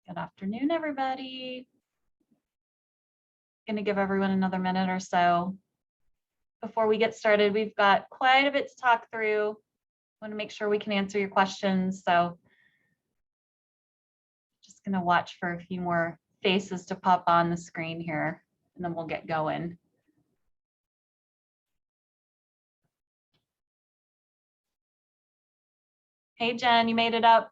Good afternoon, everybody. Going to give everyone another minute or so. Before we get started, we've got quite a bit to talk through. Want to make sure we can answer your questions. So just going to watch for a few more faces to pop on the screen here, and then we'll get going. Hey, Jen, you made it up.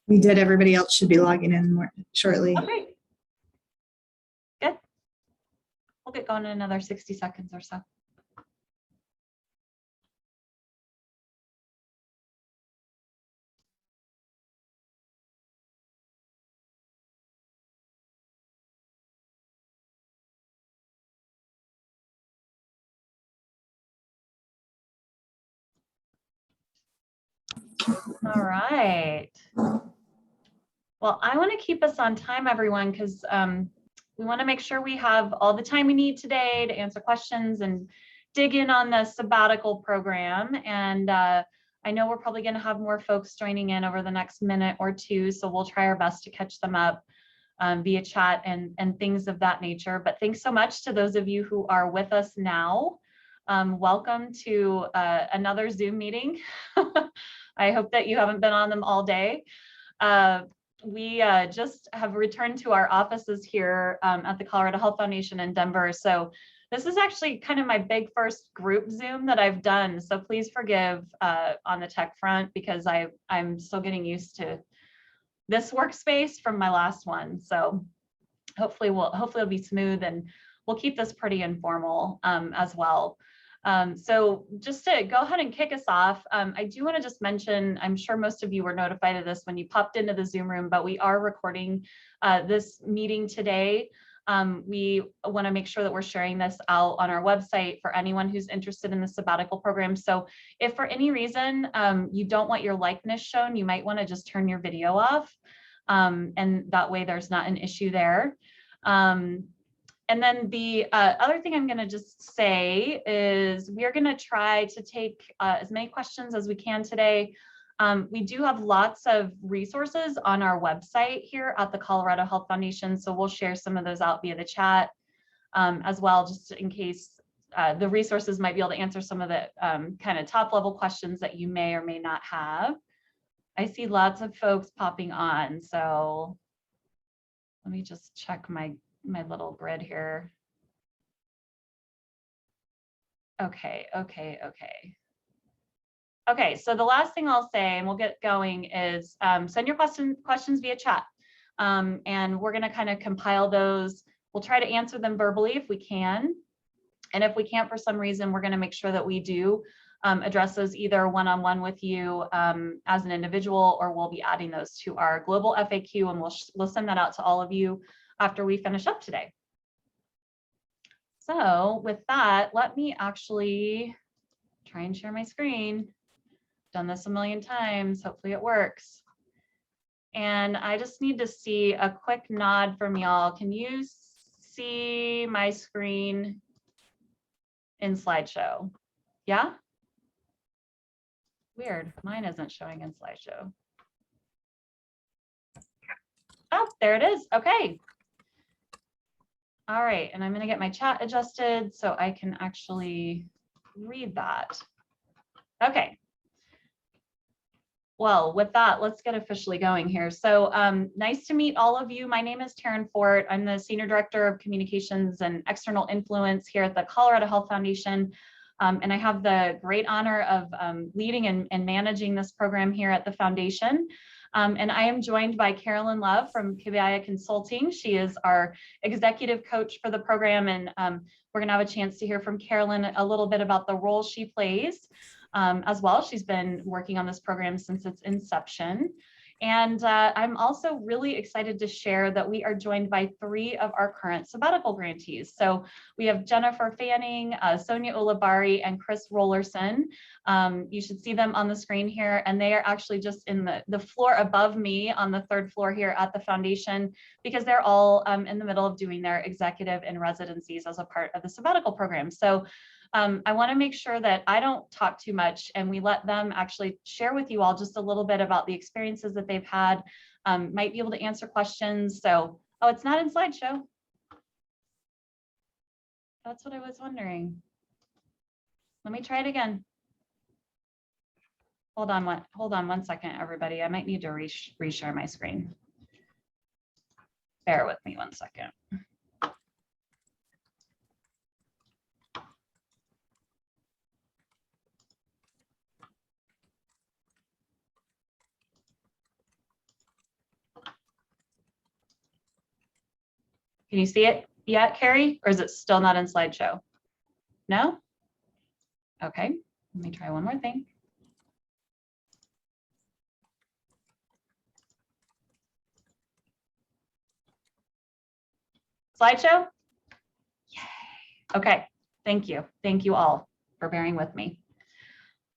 We did. Everybody else should be logging in more shortly. Okay. Good. We'll get going in another 60 seconds or so. All right. Well, I want to keep us on time, everyone, because we want to make sure we have all the time we need today to answer questions and dig in on the sabbatical program. And I know we're probably going to have more folks joining in over the next minute or two, so we'll try our best to catch them up via chat and things of that nature. But thanks so much to those of you who are with us now. Welcome to another Zoom meeting. I hope that you haven't been on them all day. We just have returned to our offices here at the Colorado Health Foundation in Denver. So this is actually kind of my big first group Zoom that I've done. So please forgive on the tech front, because I'm still getting used to this workspace from my last one. So hopefully it'll be smooth, and we'll keep this pretty informal as well. So just to go ahead and kick us off, I do want to just mention, I'm sure most of you were notified of this when you popped into the Zoom room, but we are recording this meeting today. We want to make sure that we're sharing this out on our website for anyone who's interested in the sabbatical program. So if for any reason you don't want your likeness shown, you might want to just turn your video off, and that way there's not an issue there. And then the other thing I'm going to just say is we are going to try to take as many questions as we can today. We do have lots of resources on our website here at the Colorado Health Foundation, so we'll share some of those out via the chat as well, just in case the resources might be able to answer some of the kind of top level questions that you may or may not have. I see lots of folks popping on, so let me just check my little grid here. Okay. So the last thing I'll say, and we'll get going, is send your questions via chat. And we're gonna kind of compile those. We'll try to answer them verbally if we can. And if we can't for some reason, we're gonna make sure that we do address those either one-on-one with you as an individual, or we'll be adding those to our global FAQ, and we'll send that out to all of you after we finish up today. So with that, let me actually try and share my screen. Done this a million times, hopefully it works. And I just need to see a quick nod from y'all. Can you see my screen in slideshow? Yeah? Weird, mine isn't showing in slideshow. Oh, there it is, okay. All right, and I'm going to get my chat adjusted so I can actually read that. Okay. Well, with that, let's get officially going here. So nice to meet all of you. My name is Taryn. I'm the Senior Director of Communications and External Influence here at the Colorado Health Foundation. And I have the great honor of leading and managing this program here at the foundation. And I am joined by Carolyn Love from Kibaya Consulting. She is our executive coach for the program, and we're going to have a chance to hear from Carolyn a little bit about the role she plays as well. She's been working on this program since its inception. And I'm also really excited to share that we are joined by 3 of our current sabbatical grantees. So we have Jennifer Fanning, Sonia Olabari, and Chris Rollerson. You should see them on the screen here, and they are actually just in the floor above me on the 3rd floor here at the foundation, because they're all in the middle of doing their executive and residencies as a part of the sabbatical program. So I want to make sure that I don't talk too much and we let them actually share with you all just a little bit about the experiences that they've had, might be able to answer questions. So, oh, it's not in slideshow. That's what I was wondering. Let me try it again. Hold on one second, everybody. I might need to reshare my screen. Bear with me one second. Can you see it yet, Carrie? Or is it still not in slideshow? No? Okay, let me try one more thing. Slideshow? Yay. Okay, thank you. Thank you all for bearing with me.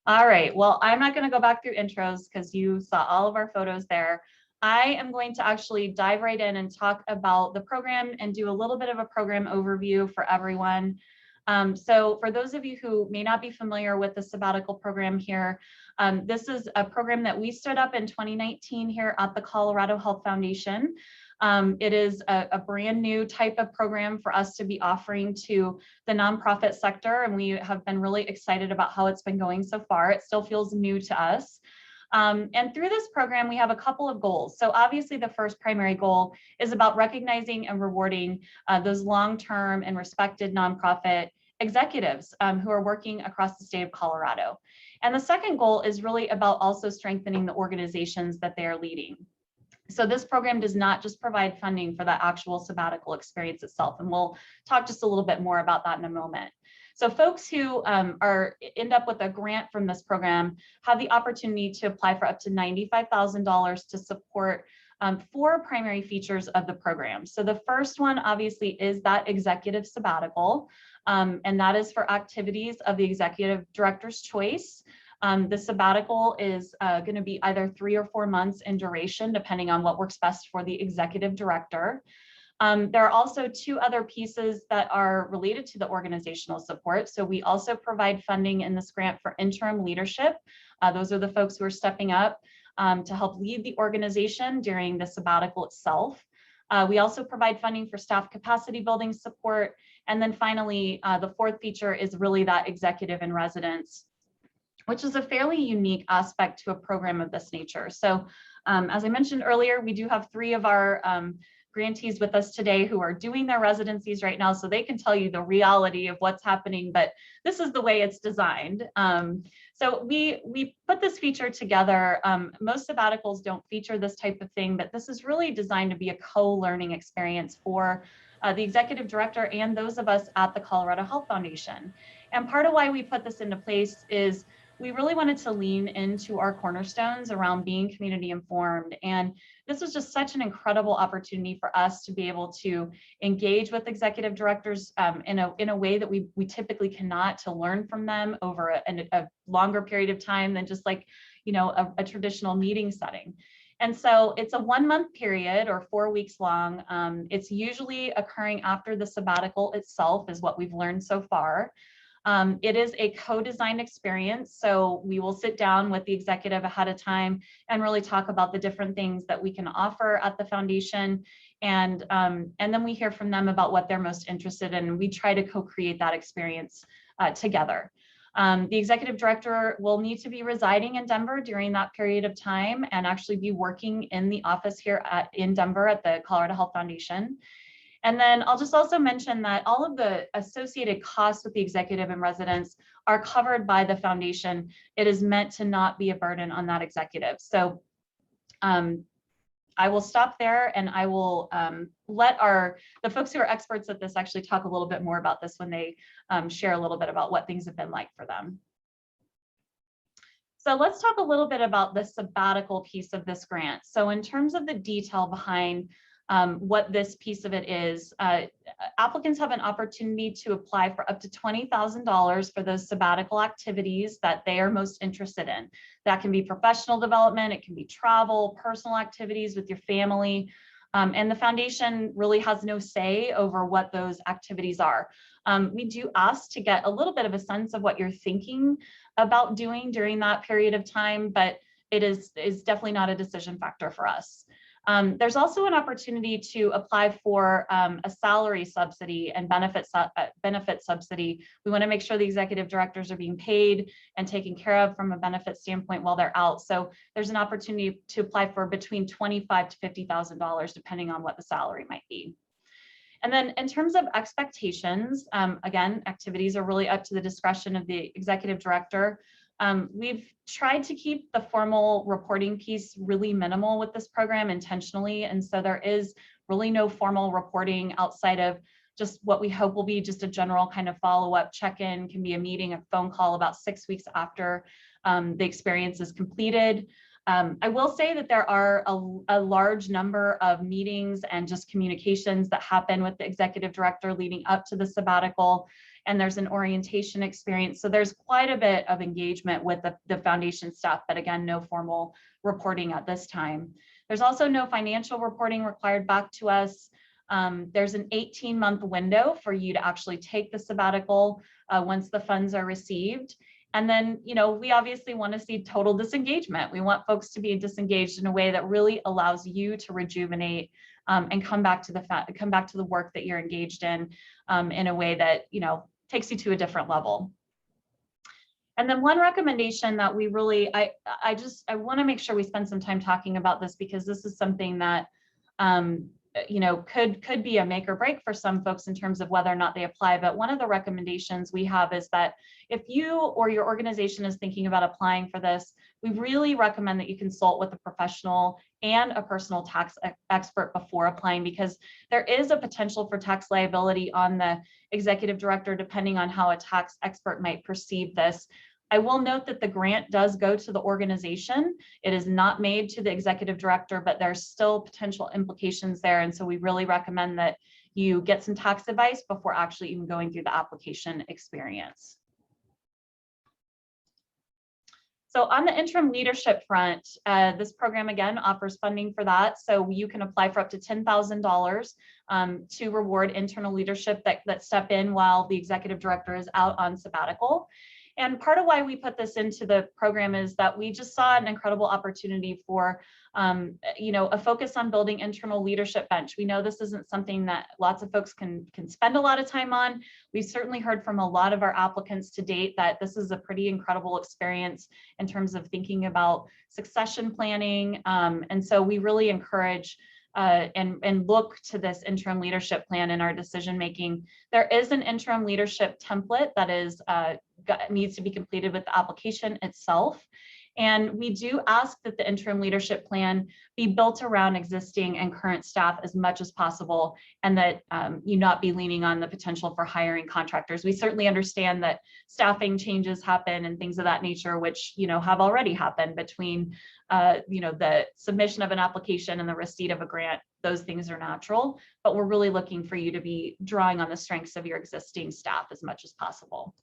All right, well, I'm not going to go back through intros because you saw all of our photos there. I am going to actually dive right in and talk about the program and do a little bit of a program overview for everyone. So for those of you who may not be familiar with the sabbatical program here, this is a program that we stood up in 2019 here at the Colorado Health Foundation. It is a brand new type of program for us to be offering to the nonprofit sector, and we have been really excited about how it's been going so far. It still feels new to us. And through this program, we have a couple of goals. So obviously the first primary goal is about recognizing and rewarding those long-term and respected nonprofit executives who are working across the state of Colorado. And the second goal is really about also strengthening the organizations that they are leading. So this program does not just provide funding for that actual sabbatical experience itself. And we'll talk just a little bit more about that in a moment. So folks who end up with a grant from this program have the opportunity to apply for up to $95,000 to support 4 primary features of the program. So the first one obviously is that executive sabbatical, and that is for activities of the executive director's choice. The sabbatical is going to be either 3 or 4 months in duration, depending on what works best for the executive director. There are also 2 other pieces that are related to the organizational support. So we also provide funding in this grant for interim leadership. Those are the folks who are stepping up to help lead the organization during the sabbatical itself. We also provide funding for staff capacity building support. And then finally, the 4th feature is really that executive in residence, which is a fairly unique aspect to a program of this nature. So as I mentioned earlier, we do have 3 of our grantees with us today who are doing their residencies right now, so they can tell you the reality of what's happening, but this is the way it's designed. So we put this feature together. Most sabbaticals don't feature this type of thing, but this is really designed to be a co-learning experience for the executive director and those of us at the Colorado Health Foundation. And part of why we put this into place is we really wanted to lean into our cornerstones around being community informed. And this was just such an incredible opportunity for us to be able to engage with executive directors in a way that we typically cannot, to learn from them over a longer period of time than just like, you know, a traditional meeting setting. And so it's a 1-month period or 4 weeks long. It's usually occurring after the sabbatical itself is what we've learned so far. It is a co-designed experience, so we will sit down with the executive ahead of time and really talk about the different things that we can offer at the foundation, and then we hear from them about what they're most interested in, and we try to co-create that experience together. The executive director will need to be residing in Denver during that period of time and actually be working in the office here in Denver at the Colorado Health Foundation. And then I'll just also mention that all of the associated costs with the executive in residence are covered by the foundation. It is meant to not be a burden on that executive. So I will stop there, and I will let the folks who are experts at this actually talk a little bit more about this when they share a little bit about what things have been like for them. So let's talk a little bit about the sabbatical piece of this grant. So in terms of the detail behind what this piece of it is, applicants have an opportunity to apply for up to $20,000 for those sabbatical activities that they are most interested in. That can be professional development, it can be travel, personal activities with your family. And the foundation really has no say over what those activities are. We do ask to get a little bit of a sense of what you're thinking about doing during that period of time, but it is definitely not a decision factor for us. There's also an opportunity to apply for a salary subsidy and benefit subsidy. We want to make sure the executive directors are being paid and taken care of from a benefit standpoint while they're out. So there's an opportunity to apply for between $25,000 to $50,000, depending on what the salary might be. And then in terms of expectations, again, activities are really up to the discretion of the executive director. We've tried to keep the formal reporting piece really minimal with this program intentionally. And so there is really no formal reporting outside of just what we hope will be just a general kind of follow-up check-in, can be a meeting, a phone call about 6 weeks after the experience is completed. I will say that there are a large number of meetings and just communications that happen with the executive director leading up to the sabbatical, and there's an orientation experience. So there's quite a bit of engagement with the foundation staff, but again, no formal reporting at this time. There's also no financial reporting required back to us. There's an 18-month window for you to actually take the sabbatical once the funds are received. And then, we obviously want to see total disengagement. We want folks to be disengaged in a way that really allows you to rejuvenate and come back to the work that you're engaged in a way that, takes you to a different level. And then one recommendation that we really, I want to make sure we spend some time talking about this, because this is something that, could be a make or break for some folks in terms of whether or not they apply. But one of the recommendations we have is that if you or your organization is thinking about applying for this, we really recommend that you consult with a professional and a personal tax expert before applying, because there is a potential for tax liability on the executive director, depending on how a tax expert might perceive this. I will note that the grant does go to the organization. It is not made to the executive director, but there's still potential implications there. And so we really recommend that you get some tax advice before actually even going through the application experience. So on the interim leadership front, this program again offers funding for that. So you can apply for up to $10,000 to reward internal leadership that step in while the executive director is out on sabbatical. And part of why we put this into the program is that we just saw an incredible opportunity for, a focus on building internal leadership bench. We know this isn't something that lots of folks can spend a lot of time on. We've certainly heard from a lot of our applicants to date that this is a pretty incredible experience in terms of thinking about succession planning. And so we really encourage and look to this interim leadership plan in our decision making. There is an interim leadership template that is needs to be completed with the application itself. And we do ask that the interim leadership plan be built around existing and current staff as much as possible, and that you not be leaning on the potential for hiring contractors. We certainly understand that staffing changes happen and things of that nature, which have already happened between the submission of an application and the receipt of a grant. Those things are natural, but we're really looking for you to be drawing on the strengths of your existing staff as much as possible.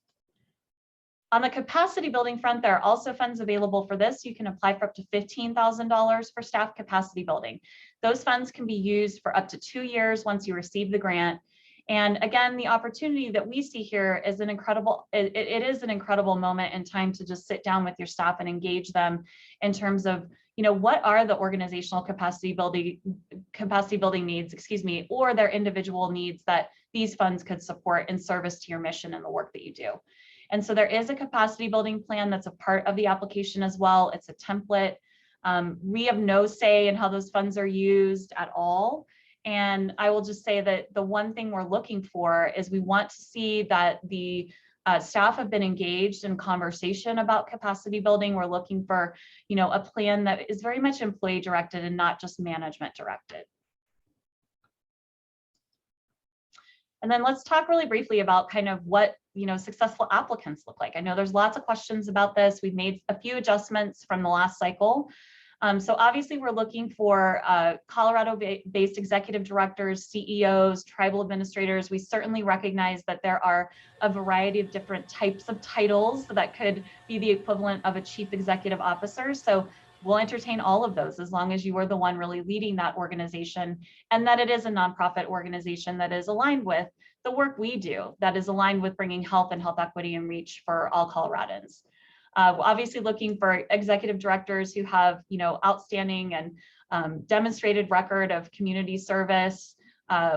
On the capacity building front, there are also funds available for this. You can apply for up to $15,000 for staff capacity building. Those funds can be used for up to 2 years once you receive the grant. And again, the opportunity that we see here is an incredible, it is an incredible moment in time to just sit down with your staff and engage them in terms of, what are the organizational capacity building needs, or their individual needs that these funds could support in service to your mission and the work that you do. And so there is a capacity building plan that's a part of the application as well. It's a template. We have no say in how those funds are used at all. And I will just say that the one thing we're looking for is we want to see that the staff have been engaged in conversation about capacity building. We're looking for, a plan that is very much employee directed and not just management directed. And then let's talk really briefly about kind of what successful applicants look like. I know there's lots of questions about this. We've made a few adjustments from the last cycle. So obviously we're looking for Colorado-based executive directors, CEOs, tribal administrators. We certainly recognize that there are a variety of different types of titles that could be the equivalent of a chief executive officer. So we'll entertain all of those as long as you are the one really leading that organization, and that it is a nonprofit organization that is aligned with the work we do, that is aligned with bringing health and health equity and reach for all Coloradans. Obviously looking for executive directors who have, outstanding and demonstrated record of community service.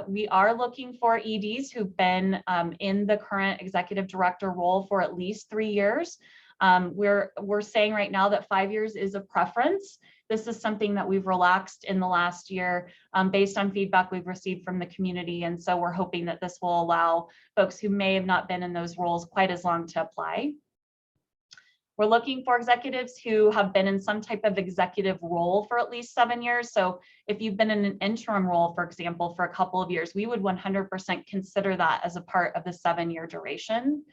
We are looking for EDs who've been in the current executive director role for at least 3 years. We're saying right now that 5 years is a preference. This is something that we've relaxed in the last year based on feedback we've received from the community. And so we're hoping that this will allow folks who may have not been in those roles quite as long to apply. We're looking for executives who have been in some type of executive role for at least 7 years. So if you've been in an interim role, for example, for a couple of years, we would 100% consider that as a part of the 7-year duration.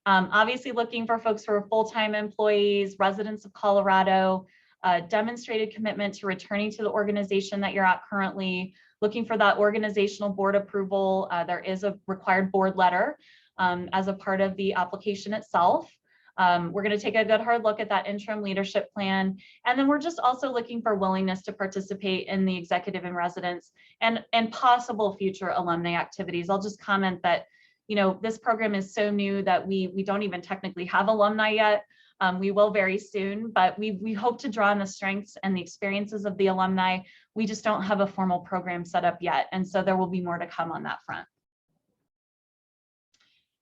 Obviously looking for folks who are full-time employees, residents of Colorado, demonstrated commitment to returning to the organization that you're at currently, looking for that organizational board approval. There is a required board letter as a part of the application itself. We're going to take a good hard look at that interim leadership plan. And then we're just also looking for willingness to participate in the executive in residence and possible future alumni activities. I'll just comment that, this program is so new that we don't even technically have alumni yet. We will very soon, but we hope to draw on the strengths and the experiences of the alumni. We just don't have a formal program set up yet. And so there will be more to come on that front.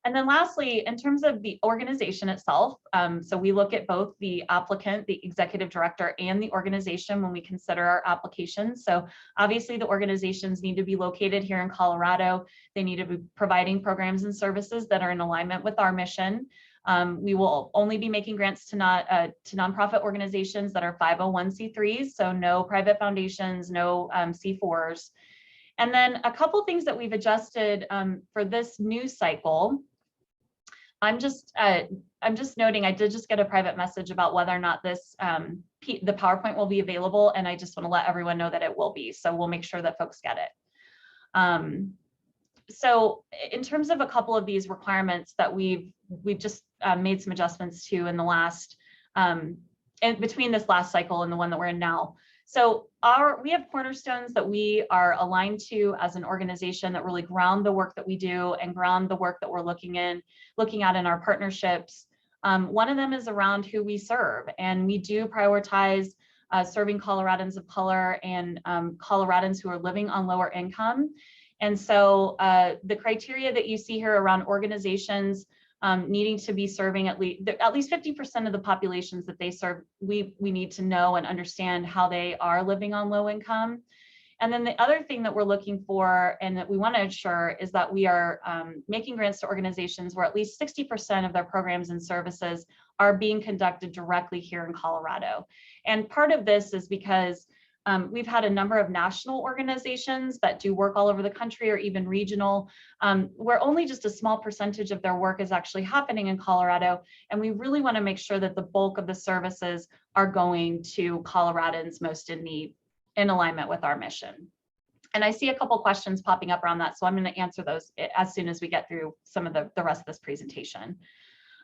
And then lastly, in terms of the organization itself, so we look at both the applicant, the executive director, and the organization when we consider our applications. So obviously the organizations need to be located here in Colorado. They need to be providing programs and services that are in alignment with our mission. We will only be making grants to nonprofit organizations that are 501c3s, so no private foundations, no C4s. And then a couple things that we've adjusted for this new cycle. I'm just noting, I did just get a private message about whether or not this the PowerPoint will be available, and I just want to let everyone know that it will be. So we'll make sure that folks get it. So in terms of a couple of these requirements that we've just made some adjustments to in the last in between this last cycle and the one that we're in now. So we have cornerstones that we are aligned to as an organization that really ground the work that we do and ground the work that we're looking at in our partnerships. One of them is around who we serve, and we do prioritize serving Coloradans of color and Coloradans who are living on lower income. And so the criteria that you see here around organizations needing to be serving at least 50% of the populations that they serve, we need to know and understand how they are living on low income. And then the other thing that we're looking for and that we want to ensure is that we are making grants to organizations where at least 60% of their programs and services are being conducted directly here in Colorado. And part of this is because we've had a number of national organizations that do work all over the country or even regional, where only just a small percentage of their work is actually happening in Colorado. And we really want to make sure that the bulk of the services are going to Coloradans most in need, in alignment with our mission. And I see a couple questions popping up around that, so I'm going to answer those as soon as we get through some of the rest of this presentation.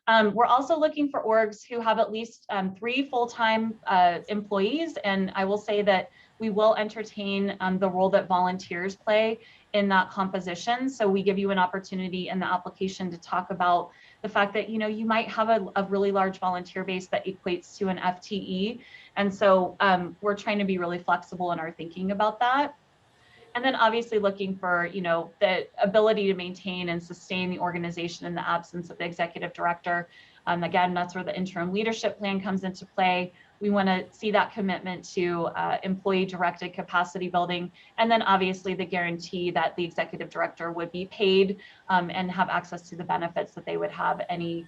We're also looking for orgs who have at least 3 full-time employees, and I will say that we will entertain the role that volunteers play in that composition. So we give you an opportunity in the application to talk about the fact that you might have a really large volunteer base that equates to an FTE, and so we're trying to be really flexible in our thinking about that. And then obviously looking for, the ability to maintain and sustain the organization in the absence of the executive director. Again, that's where the interim leadership plan comes into play. We want to see that commitment to employee-directed capacity building, and then obviously the guarantee that the executive director would be paid and have access to the benefits that they would have any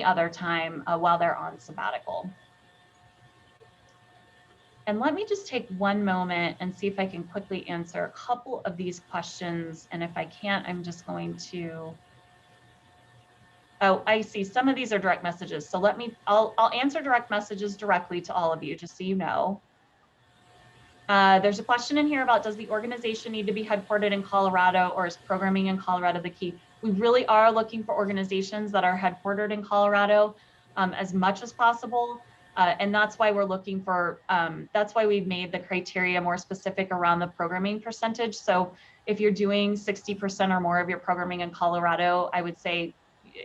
other time while they're on sabbatical. And let me just take one moment and see if I can quickly answer a couple of these questions. And if I can't, I'm just going to, oh, I see some of these are direct messages. So I'll answer direct messages directly to all of you, just so you know. There's a question in here about, does the organization need to be headquartered in Colorado, or is programming in Colorado the key? We really are looking for organizations that are headquartered in Colorado as much as possible. And that's why we're looking for, that's why we've made the criteria more specific around the programming percentage. So if you're doing 60% or more of your programming in Colorado, I would say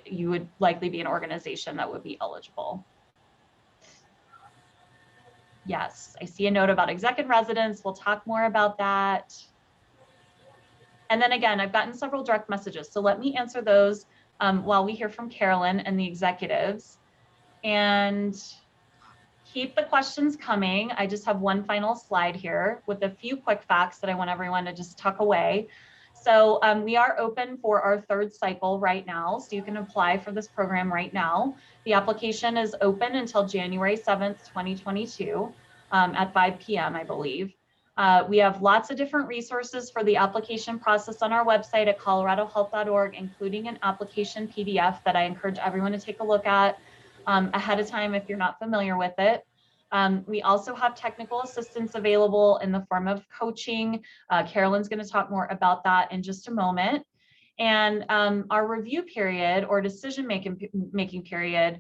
you would likely be an organization that would be eligible. Yes, I see a note about exec in residence. We'll talk more about that. And then again, I've gotten several direct messages. So let me answer those while we hear from Carolyn and the executives. And keep the questions coming. I just have one final slide here with a few quick facts that I want everyone to just tuck away. So we are open for our third cycle right now. So you can apply for this program right now. The application is open until January 7th, 2022 at 5 p.m., I believe. We have lots of different resources for the application process on our website at coloradohealth.org, including an application PDF that I encourage everyone to take a look at ahead of time if you're not familiar with it. We also have technical assistance available in the form of coaching. Carolyn's going to talk more about that in just a moment. And our review period or decision-making period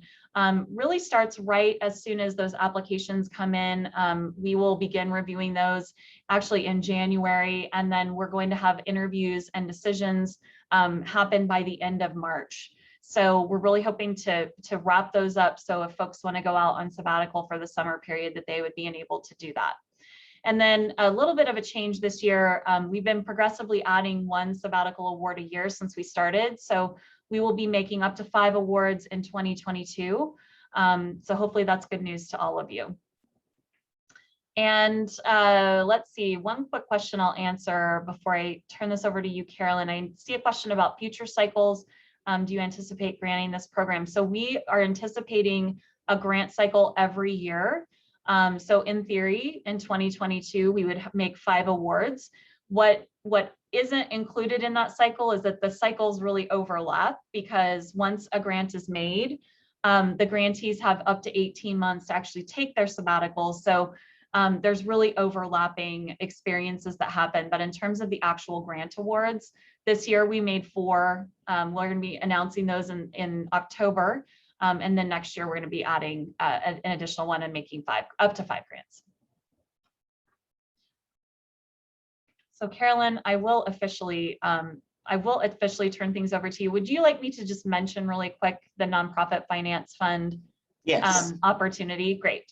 really starts right as soon as those applications come in. We will begin reviewing those actually in January, and then we're going to have interviews and decisions happen by the end of March. So we're really hoping to wrap those up. So if folks want to go out on sabbatical for the summer period, that they would be able to do that. And then a little bit of a change this year, we've been progressively adding one sabbatical award a year since we started. So we will be making up to 5 awards in 2022. So hopefully that's good news to all of you. And let's see, one quick question I'll answer before I turn this over to you, Carolyn. I see a question about future cycles. Do you anticipate granting this program? So we are anticipating a grant cycle every year. So in theory, in 2022, we would make 5 awards. What isn't included in that cycle is that the cycles really overlap, because once a grant is made, the grantees have up to 18 months to actually take their sabbatical. So there's really overlapping experiences that happen. But in terms of the actual grant awards, this year we made 4. We're going to be announcing those in October. And then next year we're going to be adding an additional one and making up to 5 grants. So Carolyn, I will officially turn things over to you. Would you like me to just mention really quick the Nonprofit Finance Fund opportunity? Great.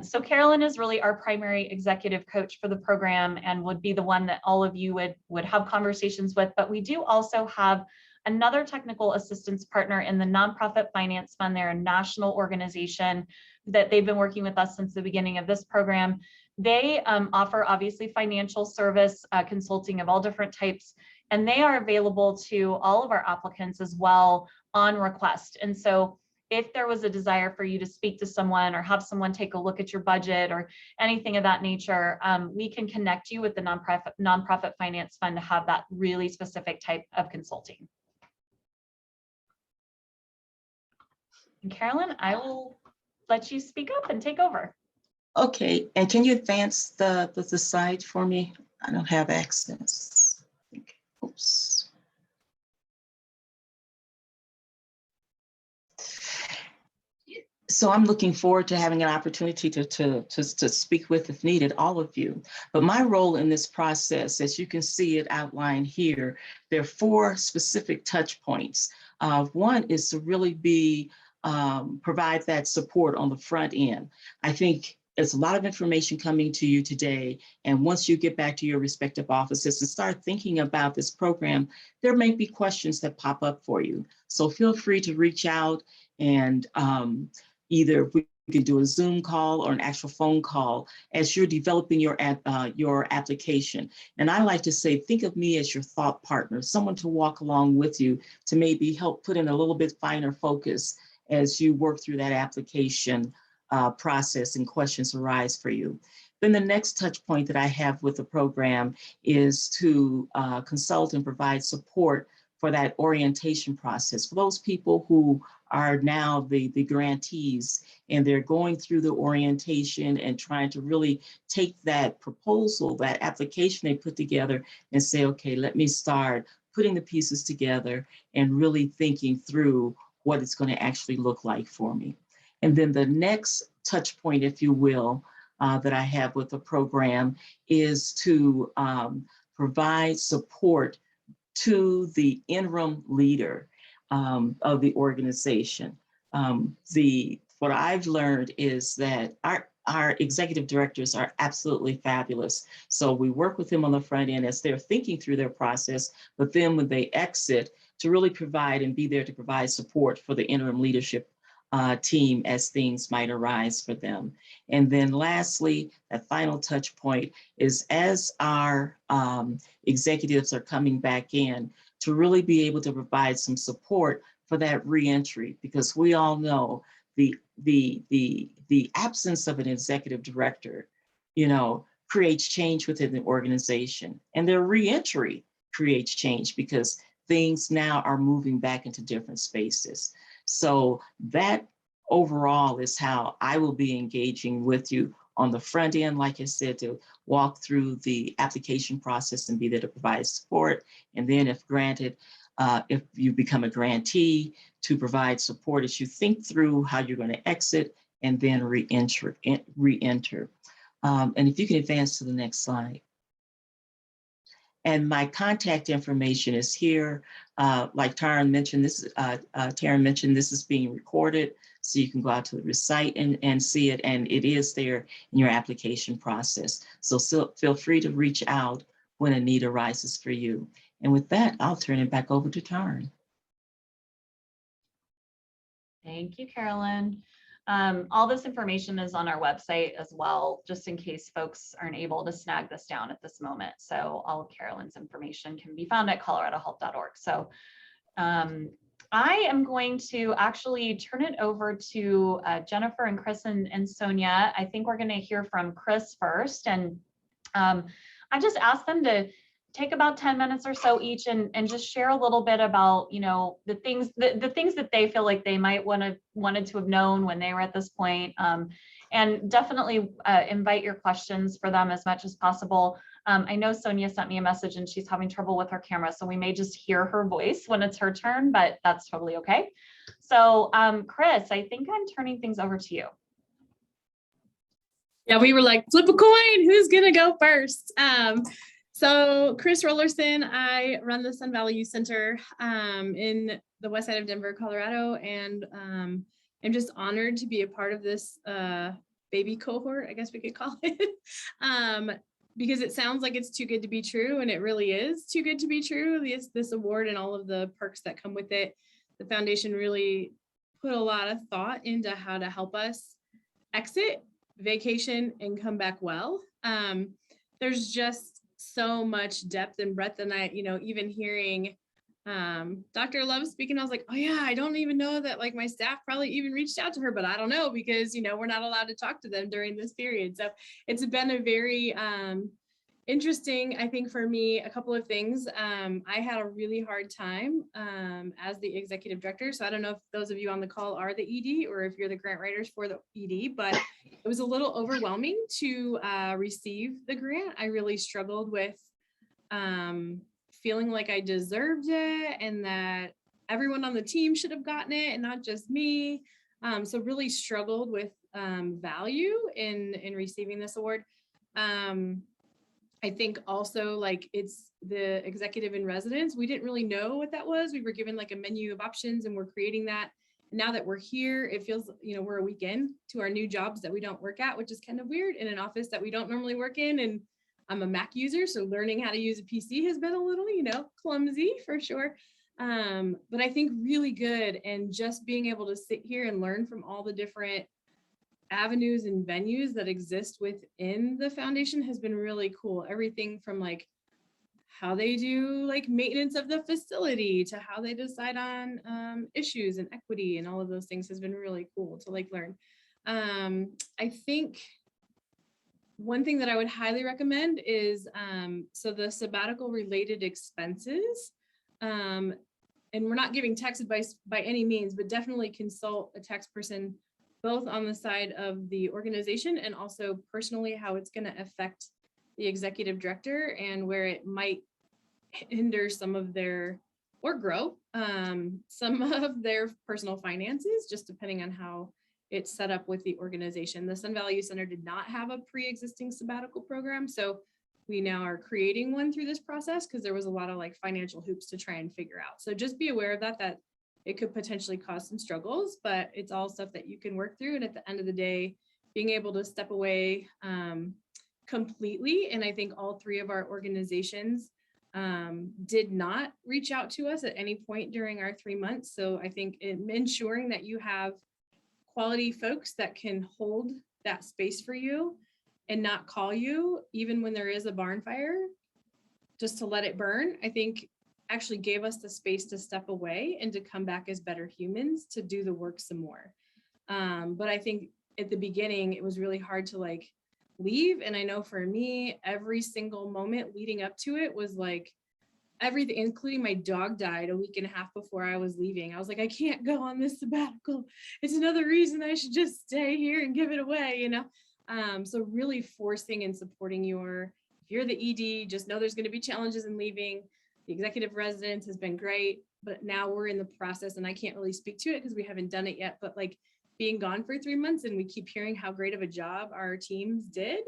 So Carolyn is really our primary executive coach for the program and would be the one that all of you would have conversations with. But we do also have another technical assistance partner in the Nonprofit Finance Fund. They're a national organization that they've been working with us since the beginning of this program. They offer obviously financial service consulting of all different types, and they are available to all of our applicants as well on request. And so if there was a desire for you to speak to someone or have someone take a look at your budget or anything of that nature, we can connect you with the Nonprofit Finance Fund to have that really specific type of consulting. And Carolyn, I will let you speak up and take over. Okay, and can you advance the slide for me? I don't have access. Okay. Oops. So I'm looking forward to having an opportunity to speak with, if needed, all of you. But my role in this process, as you can see it outlined here, there are 4 specific touch points. One is to really provide that support on the front end. I think there's a lot of information coming to you today, and once you get back to your respective offices and start thinking about this program, there may be questions that pop up for you. So feel free to reach out, and either we can do a Zoom call or an actual phone call as you're developing your application. And I like to say, think of me as your thought partner, someone to walk along with you to maybe help put in a little bit finer focus as you work through that application process and questions arise for you. Then the next touch point that I have with the program is to consult and provide support for that orientation process. For those people who are now the grantees and they're going through the orientation and trying to really take that proposal, that application they put together and say, okay, let me start putting the pieces together and really thinking through what it's going to actually look like for me. And then the next touch point, if you will, that I have with the program is to provide support to the interim leader of the organization. What I've learned is that our executive directors are absolutely fabulous. So we work with them on the front end as they're thinking through their process, but then when they exit, to really provide and be there to provide support for the interim leadership team as things might arise for them. And then lastly, that final touch point is as our executives are coming back in, to really be able to provide some support for that reentry, because we all know the absence of an executive director, creates change within the organization, and their reentry creates change because things now are moving back into different spaces. So that overall is how I will be engaging with you on the front end, like I said, to walk through the application process and be there to provide support. And then if granted, if you become a grantee, to provide support as you think through how you're going to exit and then re-enter. And if you can advance to the next slide. And my contact information is here. Like Taryn mentioned, this is being recorded, so you can go out to the site and see it, and it is there in your application process. So feel free to reach out when a need arises for you. And with that, I'll turn it back over to Taryn. Thank you, Carolyn. All this information is on our website as well, just in case folks aren't able to snag this down at this moment. So all of Carolyn's information can be found at coloradohealth.org. So I am going to actually turn it over to Jennifer and Chris and Sonia. I think we're going to hear from Chris first. And I just asked them to take about 10 minutes or so each and just share a little bit about, the things that they feel like they might wanted to have known when they were at this point. And definitely invite your questions for them as much as possible. I know Sonia sent me a message and she's having trouble with her camera, so we may just hear her voice when it's her turn, but that's totally okay. So Chris, I think I'm turning things over to you. Yeah, we were like, flip a coin, who's gonna go first? So Chris Rollerson, I run the Sun Valley Youth Center in the west side of Denver, Colorado, and I'm just honored to be a part of this baby cohort, I guess we could call it, because it sounds like it's too good to be true, and it really is too good to be true. This award and all of the perks that come with it, the foundation really put a lot of thought into how to help us exit, vacation, and come back well. There's just so much depth and breadth, and I, even hearing Dr. Love speaking, I was like, oh yeah, I don't even know that like my staff probably even reached out to her, but I don't know because we're not allowed to talk to them during this period. So it's been a very interesting, I think for me, a couple of things. I had a really hard time as the executive director. So I don't know if those of you on the call are the ED or if you're the grant writers for the ED, but it was a little overwhelming to receive the grant. I really struggled with feeling like I deserved it and that everyone on the team should have gotten it and not just me. So really struggled with value in receiving this award. I think also like it's the executive in residence. We didn't really know what that was. We were given like a menu of options and we're creating that. Now that we're here, it feels, we're a weekend to our new jobs that we don't work at, which is kind of weird, in an office that we don't normally work in. And I'm a Mac user, so learning how to use a PC has been a little, clumsy for sure. But I think really good. And just being able to sit here and learn from all the different avenues and venues that exist within the foundation has been really cool. Everything from like how they do like maintenance of the facility to how they decide on issues and equity and all of those things has been really cool to like learn. I think one thing that I would highly recommend is so the sabbatical related expenses, and we're not giving tax advice by any means, but definitely consult a tax person both on the side of the organization and also personally how it's going to affect the executive director and where it might hinder some of their, or grow some of their personal finances, just depending on how it's set up with the organization. The Sun Valley Youth Center did not have a pre-existing sabbatical program, so we now are creating one through this process because there was a lot of like financial hoops to try and figure out. So just be aware of that it could potentially cause some struggles, but it's all stuff that you can work through. And at the end of the day, being able to step away completely. And I think all three of our organizations did not reach out to us at any point during our 3 months. So I think ensuring that you have quality folks that can hold that space for you and not call you even when there is a barn fire, just to let it burn, I think actually gave us the space to step away and to come back as better humans to do the work some more. But I think at the beginning, it was really hard to like leave. And I know for me, every single moment leading up to it was like everything, including my dog died a week and a half before I was leaving. I was like, I can't go on this sabbatical. It's another reason I should just stay here and give it away, you know? So really forcing and supporting if you're the ED, just know there's going to be challenges in leaving. The executive residence has been great, but now we're in the process and I can't really speak to it because we haven't done it yet, but like being gone for 3 months and we keep hearing how great of a job our teams did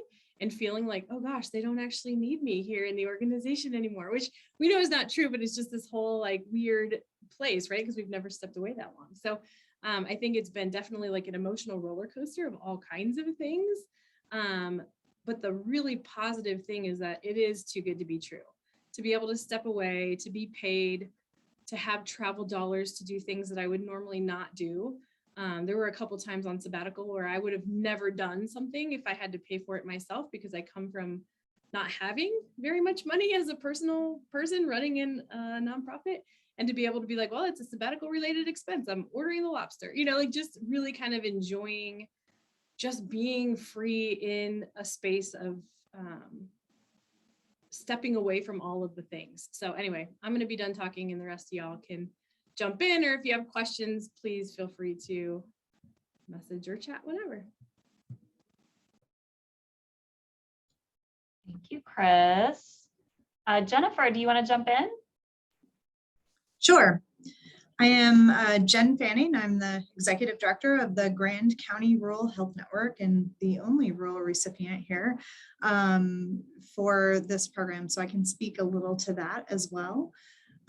and feeling like, oh gosh, they don't actually need me here in the organization anymore, which we know is not true, but it's just this whole like weird place, right? Because we've never stepped away that long. So I think it's been definitely like an emotional roller coaster of all kinds of things. But the really positive thing is that it is too good to be true. To be able to step away, to be paid, to have travel dollars to do things that I would normally not do. There were a couple times on sabbatical where I would have never done something if I had to pay for it myself because I come from not having very much money as a personal person running in a nonprofit. And to be able to be like, well, it's a sabbatical related expense. I'm ordering the lobster, you know, like just really kind of enjoying just being free in a space of stepping away from all of the things. So anyway, I'm going to be done talking and the rest of y'all can jump in, or if you have questions, please feel free to message or chat, whatever. Thank you, Chris. Jennifer, do you want to jump in? Sure. I am Jen Fanning. I'm the Executive Director of the Grand County Rural Health Network and the only rural recipient here for this program. So I can speak a little to that as well.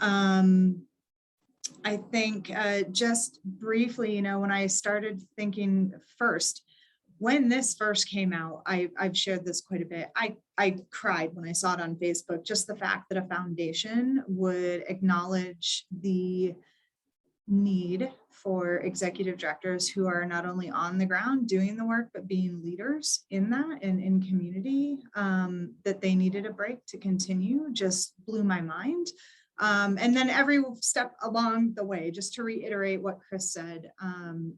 I think just briefly, you know, when I started thinking first, when this first came out, I've shared this quite a bit. I cried when I saw it on Facebook, just the fact that a foundation would acknowledge the need for executive directors who are not only on the ground doing the work, but being leaders in that and in community, that they needed a break to continue just blew my mind. And then every step along the way, just to reiterate what Chris said,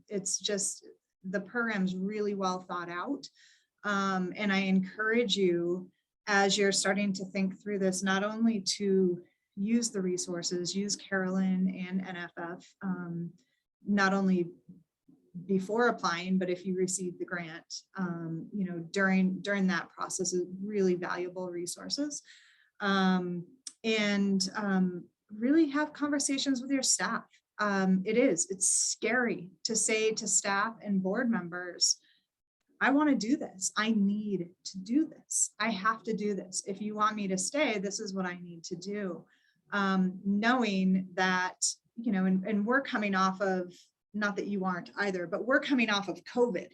it's just the program's really well thought out. And I encourage you as you're starting to think through this, not only to use the resources, use Carolyn and NFF, not only before applying, but if you receive the grant, you know, during that process is really valuable resources. And really have conversations with your staff. It's scary to say to staff and board members, I want to do this. I need to do this. I have to do this. If you want me to stay, this is what I need to do. Knowing that, you know, and we're coming off of, not that you aren't either, but we're coming off of COVID,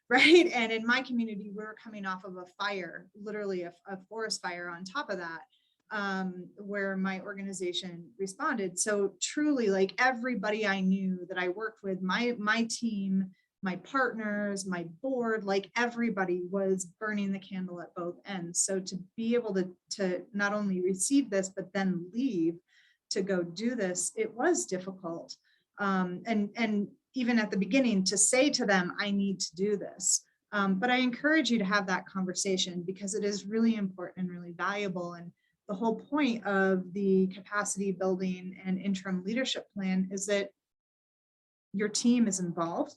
right? And in my community, we're coming off of a fire, literally a forest fire on top of that. Where my organization responded. So truly, like everybody I knew that I worked with, my team, my partners, my board, like everybody was burning the candle at both ends. So to be able to not only receive this, but then leave to go do this, it was difficult. And even at the beginning to say to them, I need to do this. But I encourage you to have that conversation because it is really important and really valuable. And the whole point of the capacity building and interim leadership plan is that your team is involved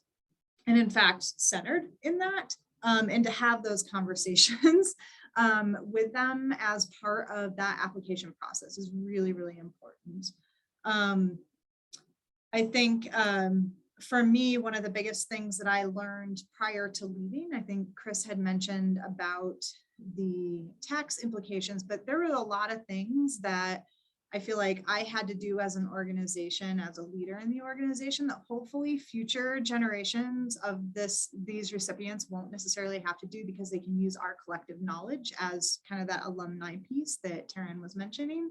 and in fact centered in that, and to have those conversations with them as part of that application process is really, really important. I think for me, one of the biggest things that I learned prior to leaving, I think Chris had mentioned about the tax implications, but there were a lot of things that I feel like I had to do as an organization, as a leader in the organization, that hopefully future generations of these recipients won't necessarily have to do, because they can use our collective knowledge as kind of that alumni piece that Taryn was mentioning.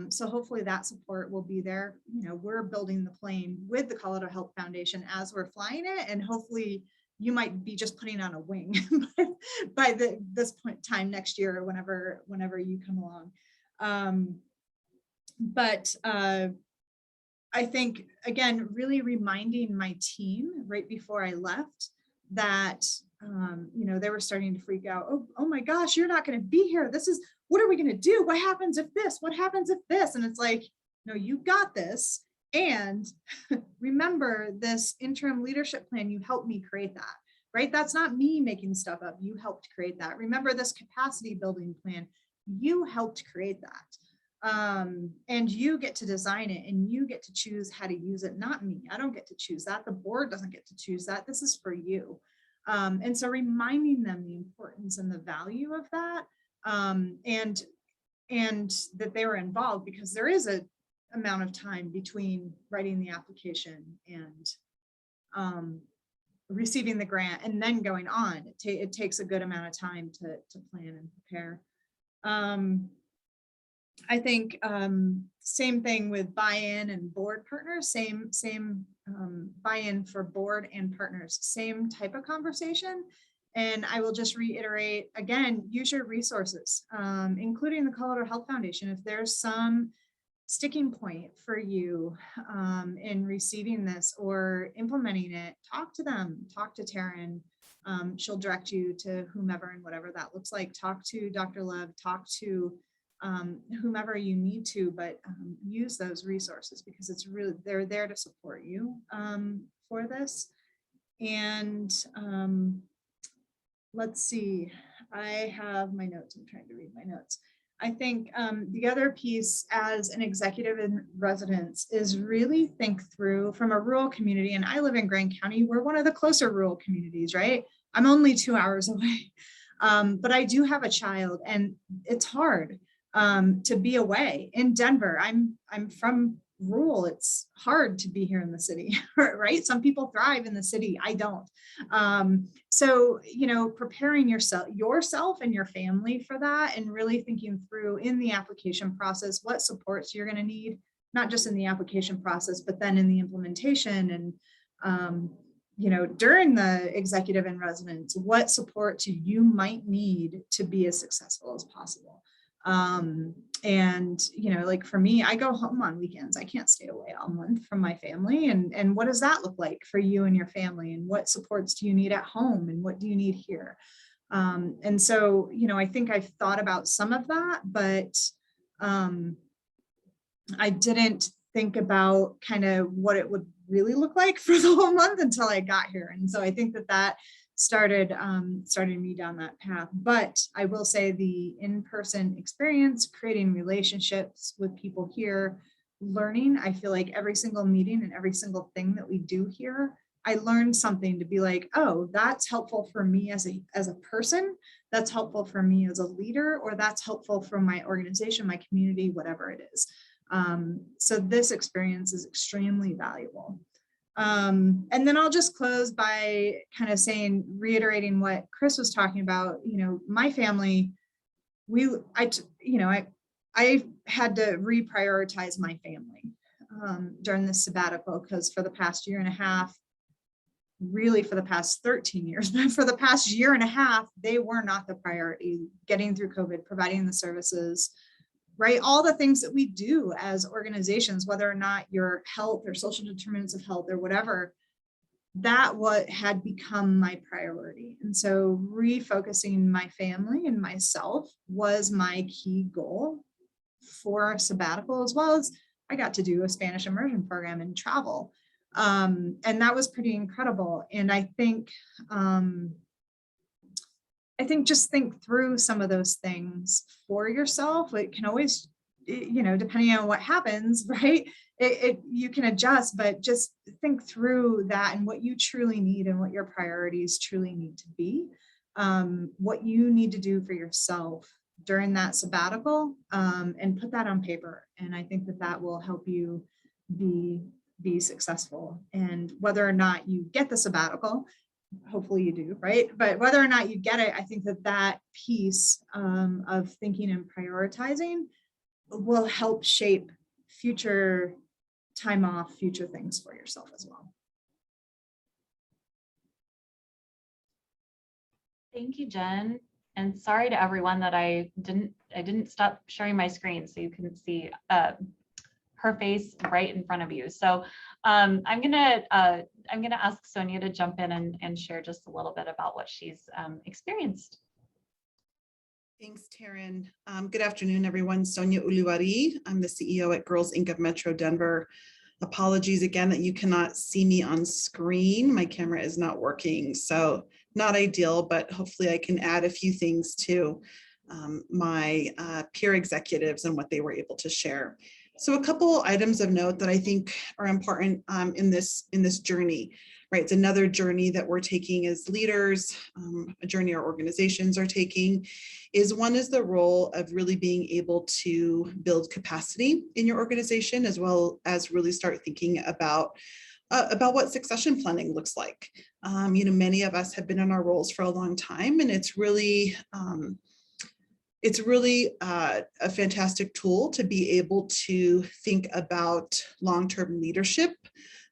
So hopefully that support will be there. You know, we're building the plane with the Colorado Health Foundation as we're flying it, and hopefully you might be just putting on a wing by this point time next year, or whenever you come along. But I think, again, really reminding my team right before I left that, you know, they were starting to freak out. Oh my gosh, you're not going to be here. What are we going to do? What happens if this? What happens if this? And it's like, no, you got this. And remember, this interim leadership plan, you helped me create that, right? That's not me making stuff up. You helped create that. Remember this capacity building plan, you helped create that. And you get to design it, and you get to choose how to use it, not me. I don't get to choose that. The board doesn't get to choose that. This is for you. And so reminding them the importance and the value of that, and that they were involved, because there is a amount of time between writing the application and receiving the grant and then going on. It takes a good amount of time to plan and prepare. I think same thing with buy-in and board partners, same buy-in for board and partners, same type of conversation. And I will just reiterate again, use your resources, including the Colorado Health Foundation. If there's some sticking point for you in receiving this or implementing it, talk to them, talk to Taryn. She'll direct you to whomever and whatever that looks like. Talk to Dr. Lev, talk to whomever you need to, but use those resources, because it's really, they're there to support you for this. And let's see, I have my notes. I'm trying to read my notes. I think the other piece as an executive in residence is really think through from a rural community. And I live in Grand County. We're one of the closer rural communities, right? I'm only 2 hours away, but I do have a child, and it's hard to be away in Denver. I'm from rural. It's hard to be here in the city, right? Some people thrive in the city. I don't. So, you know, preparing yourself and your family for that, and really thinking through in the application process, what supports you're going to need, not just in the application process, but then in the implementation and, you know, during the executive in residence, what supports you might need to be as successful as possible. And, you know, like for me, I go home on weekends. I can't stay away all month from my family. And what does that look like for you and your family? And what supports do you need at home? And what do you need here? And so, you know, I think I've thought about some of that, but I didn't think about kind of what it would really look like for the whole month until I got here. And so I think that started me down that path. But I will say the in-person experience, creating relationships with people here, learning, I feel like every single meeting and every single thing that we do here, I learned something to be like, oh, that's helpful for me as a person, that's helpful for me as a leader, or that's helpful for my organization, my community, whatever it is. So this experience is extremely valuable. And then I'll just close by kind of reiterating what Chris was talking about. You know, my family, I had to reprioritize my family during this sabbatical, because for the past year and a half, really for the past 13 years, but for the past year and a half, they were not the priority. Getting through COVID, providing the services, right? All the things that we do as organizations, whether or not your health or social determinants of health or whatever, that what had become my priority. And so refocusing my family and myself was my key goal for a sabbatical, as well as I got to do a Spanish immersion program and travel. And that was pretty incredible. And I think just think through some of those things for yourself. It can always you know, depending on what happens, right? You can adjust, but just think through that and what you truly need and what your priorities truly need to be. What you need to do for yourself during that sabbatical, and put that on paper. And I think that that will help you be successful. And whether or not you get the sabbatical, hopefully you do, right? But whether or not you get it, I think that that piece of thinking and prioritizing will help shape future time off, future things for yourself as well. Thank you, Jen. And sorry to everyone that I didn't stop sharing my screen so you can see her face right in front of you. So I'm gonna ask Sonia to jump in and share just a little bit about what she's experienced. Thanks, Taryn. Good afternoon, everyone. Sonia Uluwari. I'm the CEO at Girls Inc. of Metro Denver. Apologies again that you cannot see me on screen. My camera is not working, so not ideal, but hopefully I can add a few things to my peer executives and what they were able to share. So a couple items of note that I think are important in this journey, right? It's another journey that we're taking as leaders, a journey our organizations are taking, is one is the role of really being able to build capacity in your organization, as well as really start thinking about what succession planning looks like. You know, many of us have been in our roles for a long time, and it's really a fantastic tool to be able to think about long-term leadership.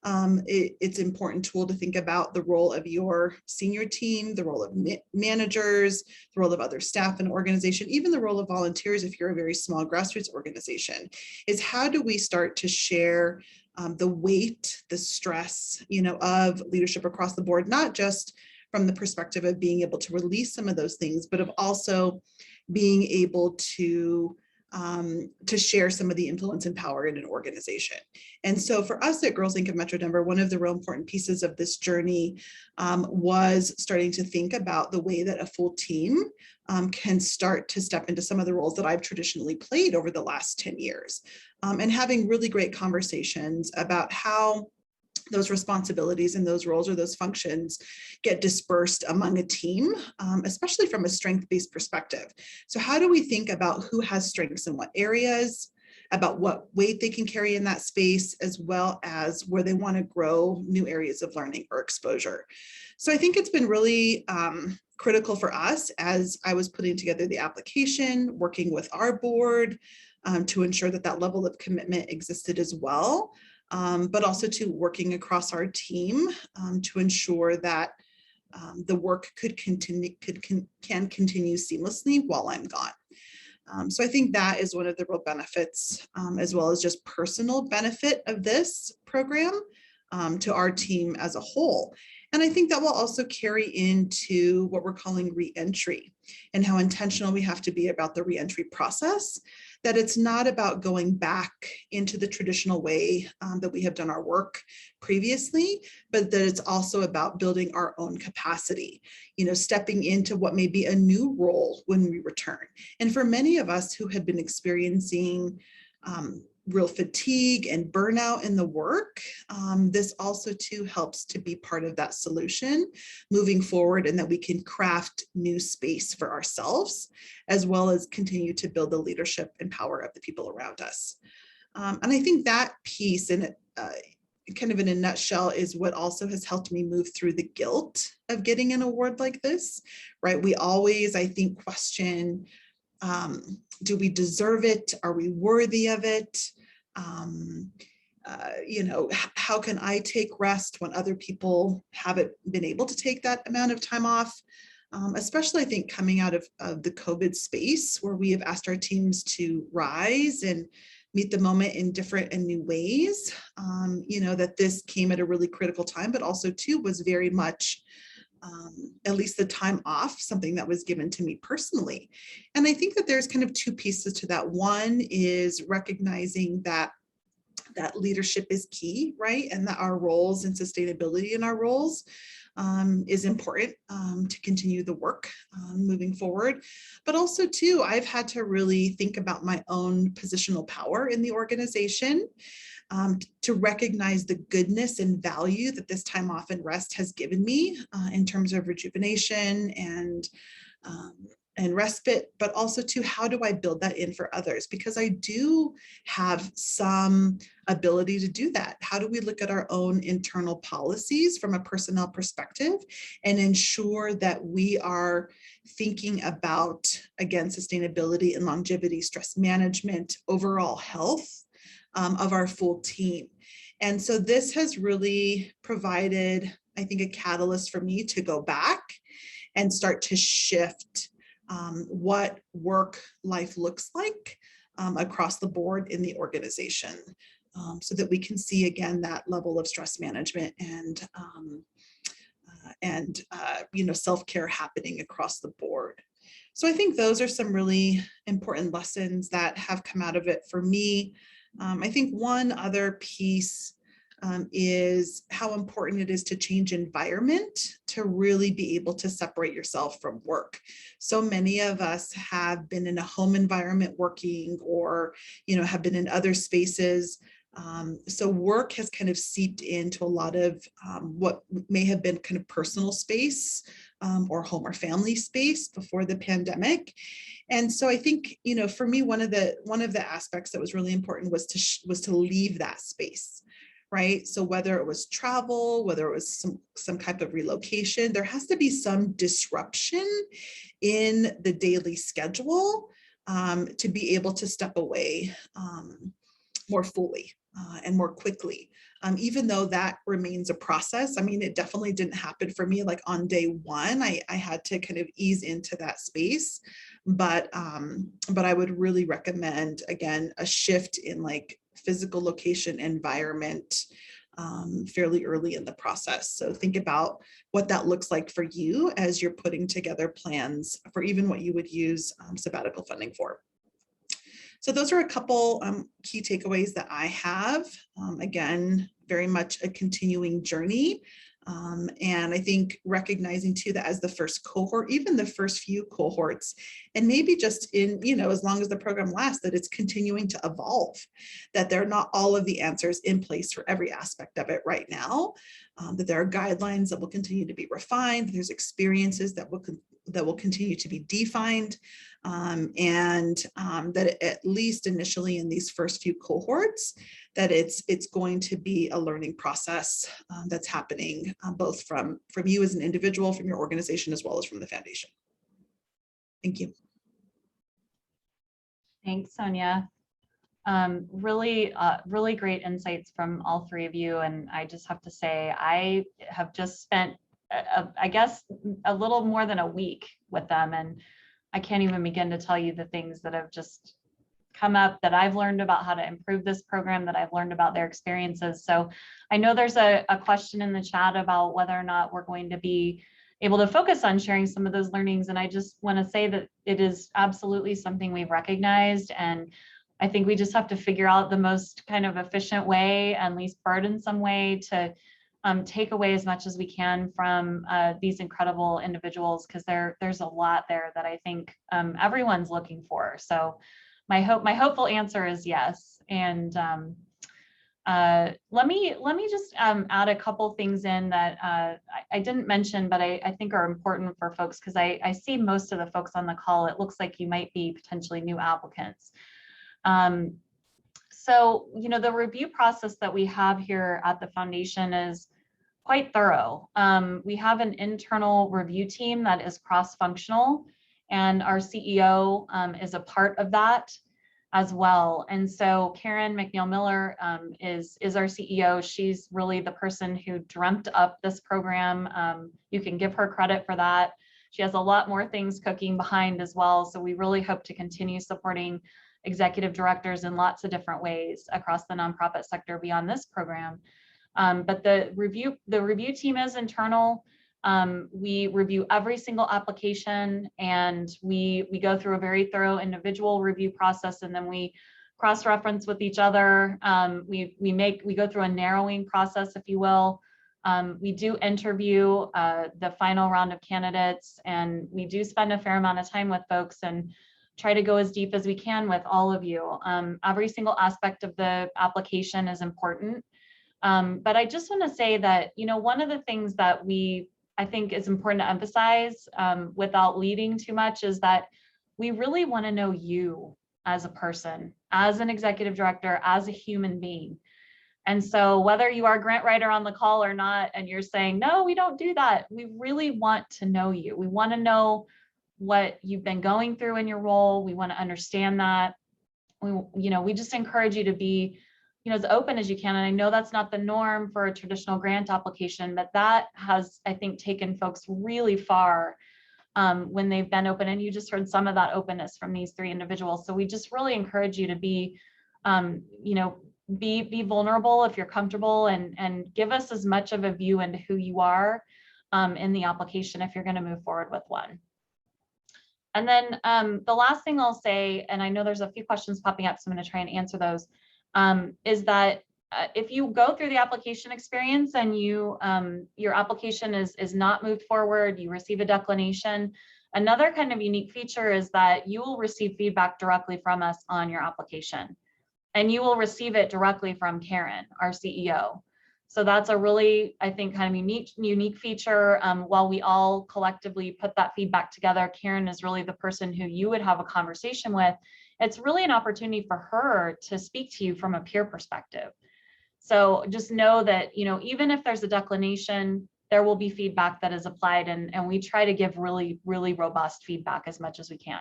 It's an important tool to think about the role of your senior team, the role of managers, the role of other staff in an organization, even the role of volunteers if you're a very small grassroots organization, is how do we start to share the weight, the stress, you know, of leadership across the board, not just from the perspective of being able to release some of those things, but of also being able to share some of the influence and power in an organization. And so for us at Girls Inc. of Metro Denver, one of the real important pieces of this journey was starting to think about the way that a full team can start to step into some of the roles that I've traditionally played over the last 10 years, and having really great conversations about how those responsibilities and those roles or those functions get dispersed among a team, especially from a strength-based perspective. So how do we think about who has strengths in what areas, about what weight they can carry in that space, as well as where they want to grow new areas of learning or exposure. So I think it's been really critical for us as I was putting together the application, working with our board to ensure that that level of commitment existed as well. But also to working across our team to ensure that the work can continue seamlessly while I'm gone. So I think that is one of the real benefits, as well as just personal benefit of this program to our team as a whole. And I think that will also carry into what we're calling re-entry and how intentional we have to be about the re-entry process, that it's not about going back into the traditional way that we have done our work previously, but that it's also about building our own capacity, you know, stepping into what may be a new role when we return. And for many of us who had been experiencing real fatigue and burnout in the work, this also too helps to be part of that solution moving forward, and that we can craft new space for ourselves, as well as continue to build the leadership and power of the people around us. And I think that piece, and kind of in a nutshell, is what also has helped me move through the guilt of getting an award like this, right? We always, I think, question, do we deserve it? Are we worthy of it? You know, how can I take rest when other people haven't been able to take that amount of time off? Especially, I think, coming out of the COVID space, where we have asked our teams to rise and meet the moment in different and new ways. You know, that this came at a really critical time, but also too was very much, at least the time off, something that was given to me personally. And I think that there's kind of two pieces to that. One is recognizing that leadership is key, right? And that our roles and sustainability in our roles is important to continue the work moving forward. But also too, I've had to really think about my own positional power in the organization, to recognize the goodness and value that this time off and rest has given me in terms of rejuvenation and respite, but also to how do I build that in for others? Because I do have some ability to do that. How do we look at our own internal policies from a personnel perspective and ensure that we are thinking about, again, sustainability and longevity, stress management, overall health of our full team? And so this has really provided, I think, a catalyst for me to go back and start to shift what work life looks like across the board in the organization, so that we can see again that level of stress management and self-care happening across the board. So I think those are some really important lessons that have come out of it for me. I think one other piece is how important it is to change environment to really be able to separate yourself from work. So many of us have been in a home environment working, or have been in other spaces. So work has kind of seeped into a lot of what may have been kind of personal space or home or family space before the pandemic. And so I think, for me, one of the aspects that was really important was to leave that space. Right. So whether it was travel, whether it was some type of relocation, there has to be some disruption in the daily schedule to be able to step away more fully and more quickly. Even though that remains a process. I mean, it definitely didn't happen for me like on day one. I had to kind of ease into that space. But I would really recommend, again, a shift in like physical location environment fairly early in the process. So think about what that looks like for you as you're putting together plans for even what you would use sabbatical funding for. So those are a couple key takeaways that I have. Again, very much a continuing journey. And I think recognizing too that as the first cohort, even the first few cohorts, and maybe just in, as long as the program lasts, that it's continuing to evolve, that there are not all of the answers in place for every aspect of it right now, that there are guidelines that will continue to be refined, there's experiences that will continue to be defined, and that at least initially in these first few cohorts, that it's going to be a learning process that's happening both from you as an individual, from your organization, as well as from the foundation. Thank you. Thanks, Sonia. Really great insights from all three of you. And I just have to say, I have just spent, I guess, a little more than a week with them. And I can't even begin to tell you the things that have just come up that I've learned about how to improve this program, that I've learned about their experiences. So I know there's a question in the chat about whether or not we're going to be able to focus on sharing some of those learnings. And I just want to say that it is absolutely something we've recognized. And I think we just have to figure out the most kind of efficient way and least burdensome way to take away as much as we can from these incredible individuals, because there's a lot there that I think everyone's looking for. So my hopeful answer is yes. And let me just add a couple things in that I didn't mention, but I think are important for folks, because I see most of the folks on the call, it looks like you might be potentially new applicants. So, the review process that we have here at the foundation is quite thorough. We have an internal review team that is cross-functional, and our CEO is a part of that as well. And so Karen McNeil-Miller is our CEO. She's really the person who dreamt up this program. You can give her credit for that. She has a lot more things cooking behind as well. So we really hope to continue supporting executive directors in lots of different ways across the nonprofit sector beyond this program. But the review team is internal. We review every single application, and we go through a very thorough individual review process, and then we cross-reference with each other. We go through a narrowing process, if you will, We do interview the final round of candidates, and we do spend a fair amount of time with folks and try to go as deep as we can with all of you. Every single aspect of the application is important. But I just want to say that, one of the things that I think is important to emphasize without leading too much is that we really want to know you as a person, as an executive director, as a human being. And so whether you are a grant writer on the call or not, and you're saying, no, we don't do that, we really want to know you. We want to know what you've been going through in your role. We want to understand that. We just encourage you to be, as open as you can. And I know that's not the norm for a traditional grant application, but that has, I think, taken folks really far when they've been open. And you just heard some of that openness from these 3 individuals. So we just really encourage you to be, be vulnerable if you're comfortable, and give us as much of a view into who you are in the application if you're going to move forward with one. And then the last thing I'll say, and I know there's a few questions popping up, so I'm going to try and answer those, is that if you go through the application experience and your application is not moved forward, you receive a declination, another kind of unique feature is that you will receive feedback directly from us on your application. And you will receive it directly from Karen, our CEO. So that's a really, I think, kind of unique feature. While we all collectively put that feedback together, Karen is really the person who you would have a conversation with. It's really an opportunity for her to speak to you from a peer perspective. So just know that, even if there's a declination, there will be feedback that is applied, and we try to give really, really robust feedback as much as we can.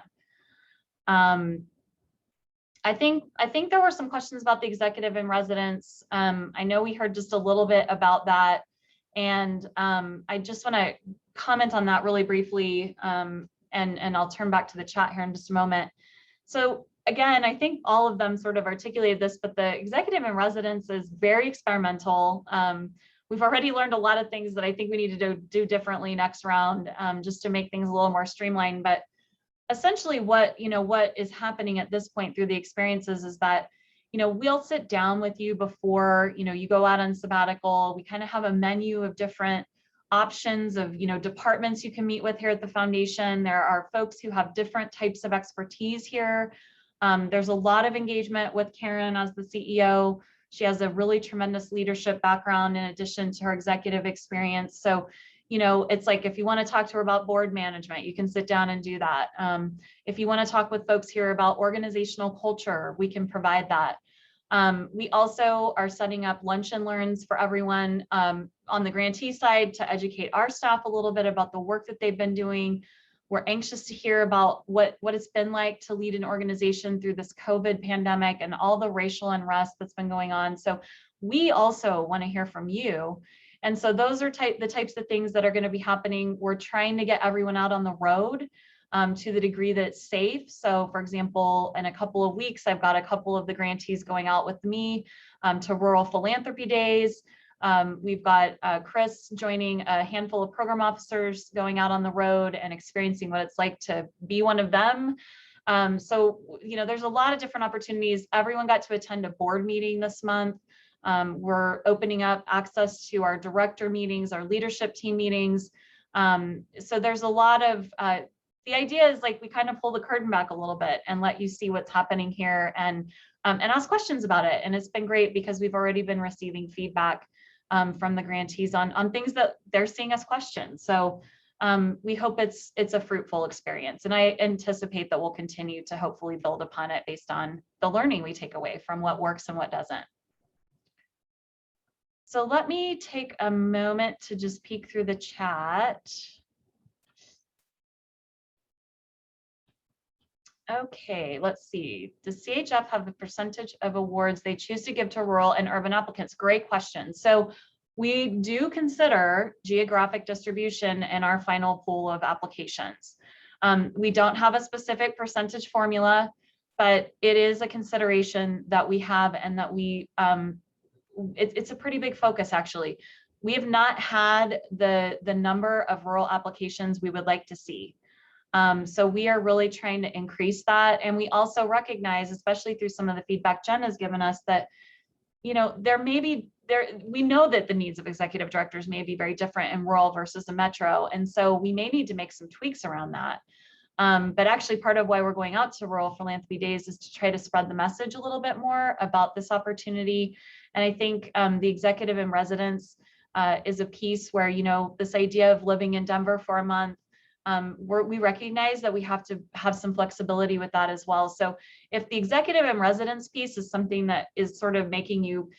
I think there were some questions about the executive in residence. I know we heard just a little bit about that, and I just want to comment on that really briefly, and I'll turn back to the chat here in just a moment. So again, I think all of them sort of articulated this, but the executive in residence is very experimental. We've already learned a lot of things that I think we need to do differently next round, just to make things a little more streamlined. But essentially what is happening at this point through the experiences is that, we'll sit down with you before, you go out on sabbatical. We kind of have a menu of different options of, departments you can meet with here at the foundation. There are folks who have different types of expertise here. There's a lot of engagement with Karen as the CEO. She has a really tremendous leadership background in addition to her executive experience. So it's like, if you want to talk to her about board management, you can sit down and do that. If you want to talk with folks here about organizational culture, we can provide that. We also are setting up lunch and learns for everyone on the grantee side to educate our staff a little bit about the work that they've been doing. We're anxious to hear about what it's been like to lead an organization through this COVID pandemic and all the racial unrest that's been going on. So we also want to hear from you. And so those are the types of things that are going to be happening. We're trying to get everyone out on the road to the degree that it's safe. So for example, in a couple of weeks, I've got a couple of the grantees going out with me to rural philanthropy days. We've got Chris joining a handful of program officers going out on the road and experiencing what it's like to be one of them. So, there's a lot of different opportunities. Everyone got to attend a board meeting this month. We're opening up access to our director meetings, our leadership team meetings. So there's a lot of, the idea is like we kind of pull the curtain back a little bit and let you see what's happening here and ask questions about it. And it's been great because we've already been receiving feedback from the grantees on things that they're seeing us question. So we hope it's a fruitful experience. And I anticipate that we'll continue to hopefully build upon it based on the learning we take away from what works and what doesn't. So let me take a moment to just peek through the chat. Okay, let's see. Does CHF have the percentage of awards they choose to give to rural and urban applicants? Great question. So we do consider geographic distribution in our final pool of applications. We don't have a specific percentage formula, but it is a consideration that we have and that we it's a pretty big focus, actually. We have not had the number of rural applications we would like to see. So we are really trying to increase that. And we also recognize, especially through some of the feedback Jen has given us, that there may be we know that the needs of executive directors may be very different in rural versus the metro. And so we may need to make some tweaks around that. But actually part of why we're going out to Rural Philanthropy Days is to try to spread the message a little bit more about this opportunity. And I think the executive in residence is a piece where, you know, this idea of living in Denver for a month, we recognize that we have to have some flexibility with that as well. So if the executive in residence piece is something that is sort of making you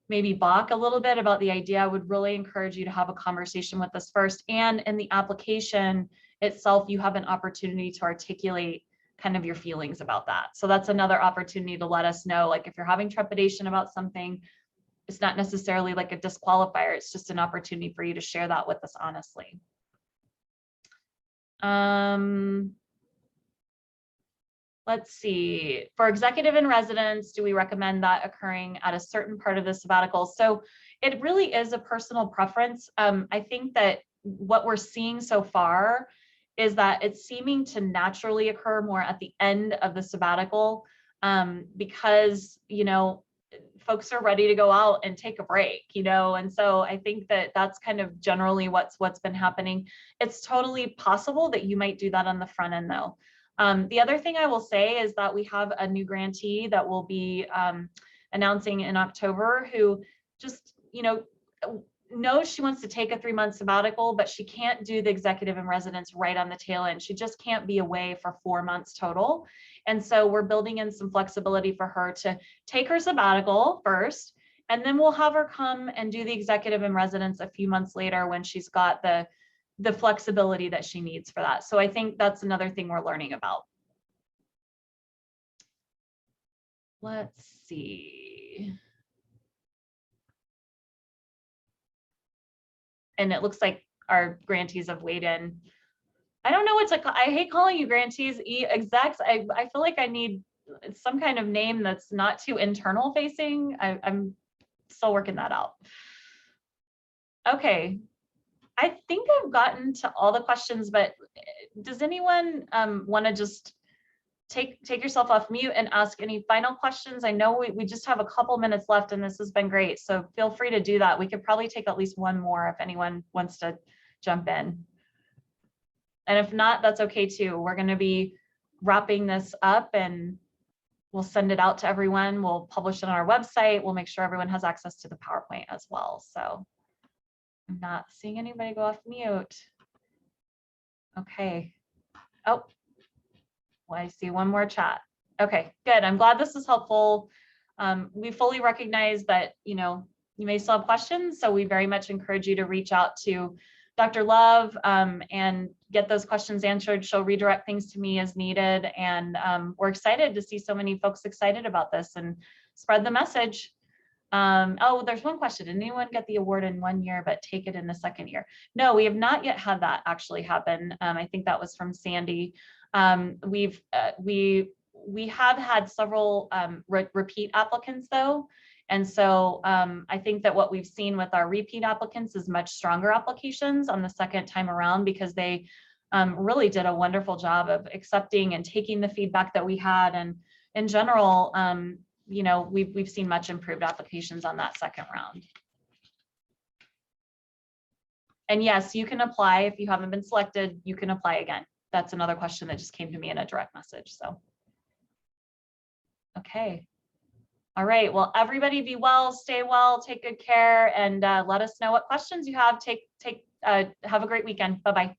maybe balk a little bit about the idea, I would really encourage you to have a conversation with us first. And in the application itself, you have an opportunity to articulate kind of your feelings about that. So that's another opportunity to let us know, like if you're having trepidation about something, it's not necessarily like a disqualifier, it's just an opportunity for you to share that with us honestly. Let's see, for executive in residence, do we recommend that occurring at a certain part of the sabbatical? So it really is a personal preference. I think that what we're seeing so far is that it's seeming to naturally occur more at the end of the sabbatical because, you know, folks are ready to go out and take a break, you know, and so I think that that's kind of generally what's been happening. It's totally possible that you might do that on the front end though. The other thing I will say is that we have a new grantee that we'll be announcing in October who just, you know, knows she wants to take a 3-month sabbatical, but she can't do the executive in residence right on the tail end. She just can't be away for 4 months total. And so we're building in some flexibility for her to take her sabbatical first, and then we'll have her come and do the executive in residence a few months later when she's got the flexibility that she needs for that. So I think that's another thing we're learning about. Let's see. And it looks like our grantees have weighed in. I don't know what to call, I hate calling you grantees, execs. I feel like I need some kind of name that's not too internal facing. I'm still working that out. Okay. I think I've gotten to all the questions, but does anyone want to just take yourself off mute and ask any final questions? I know we just have a couple minutes left and this has been great. So feel free to do that. We could probably take at least one more if anyone wants to jump in. And if not, that's okay too. We're going to be wrapping this up and we'll send it out to everyone. We'll publish it on our website. We'll make sure everyone has access to the PowerPoint as well. So I'm not seeing anybody go off mute. Okay. Oh, well, I see one more chat. Okay, good. I'm glad this is helpful. We fully recognize that, you know, you may still have questions. So we very much encourage you to reach out to Dr. Love and get those questions answered. She'll redirect things to me as needed. And we're excited to see so many folks excited about this and spread the message. Oh, there's one question. Did anyone get the award in 1 year, but take it in the 2nd year? No, we have not yet had that actually happen. I think that was from Sandy. We have had several repeat applicants though. And so I think that what we've seen with our repeat applicants is much stronger applications on the second time around because they really did a wonderful job of accepting and taking the feedback that we had. And in general, you know, we've seen much improved applications on that second round. And yes, you can apply if you haven't been selected, you can apply again. That's another question that just came to me in a direct message. So, okay. All right, well, everybody be well, stay well, take good care, and let us know what questions you have. Have a great weekend. Bye-bye.